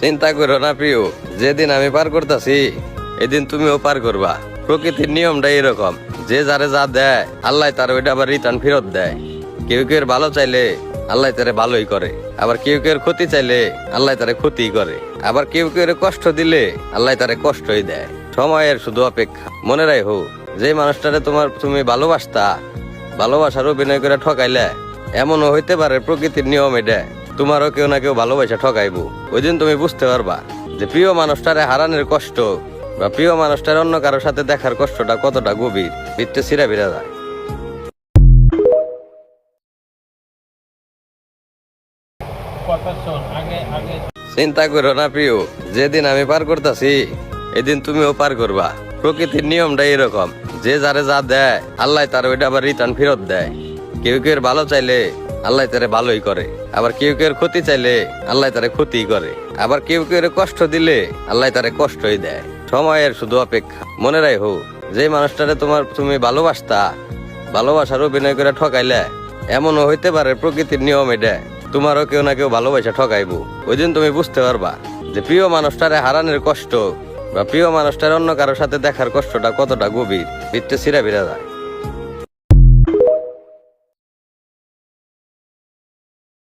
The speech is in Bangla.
চিন্তা করো না প্রিয়, যেদিন আমি পার করতেছি এদিন তুমিও পার করবা। প্রকৃতির নিয়মটা এরকম, যে যারে যা দেয় আল্লাহ তার ওইটা আবার রিটার্ন ফেরত দেয়। কেউ কেউ ভালো চাইলে আল্লাহ তারে ভালোই করে, আবার কেউ কেউ ক্ষতি চাইলে আল্লাহ তারে ক্ষতি করে, আবার কেউ কেউ কষ্ট দিলে আল্লাহ তারে কষ্টই দেয়। সময়ের শুধু অপেক্ষা। মনে রাখো, যে মানুষটারে তুমি ভালোবাসতা, ভালোবাসার অভিনয় করে ঠকাইলে, এমনও হইতে পারে প্রকৃতির নিয়ম এটা, তোমারও কেউ না কেউ ভালোবাসা ঠকাইবো। ওই দিন তুমি বুঝতে পারবা যে প্রিয় মানুষটারে হারানোর কষ্ট বা প্রিয় মানুষটার অন্য কারোর সাথে দেখার কষ্টটা কতটা গভীর, ভিতরে ছিঁড়া ভিড়া যায়। চিন্তা করো না প্রিয়, যেদিন আমি পার করতেছি এদিন তুমিও পার করবা। প্রকৃতির নিয়মটা এরকম, যে যারে যা দেয় আল্লাহ তার ওইটা আবার রিটার্ন ফেরত দেয়। কেউ কেউ ভালো চাইলে আল্লাহ তারে ভালোই করে, আবার কেউ কেউ ক্ষতি চাইলে আল্লাহ তারে ক্ষতি করে, আবার কেউ কেউ কষ্ট দিলে আল্লাহ তারে কষ্টই দেয়। সময়ের শুধু অপেক্ষা। মনে রাখো, যে মানুষটারে তুমি ভালোবাসতা, ভালোবাসার অভিনয় করে ঠকাইলে, এমনও হইতে পারে প্রকৃতির নিয়ম এটা, তোমারও কেউ না কেউ ভালোবাসা ঠকাইবো। ওই দিন তুমি বুঝতে পারবা যে প্রিয় মানুষটারে হারানোর কষ্ট বা প্রিয় মানুষটার অন্য কারোর সাথে দেখার কষ্টটা কতটা গভীর, ভিতরে ছিঁড়া ভিড়া যায়।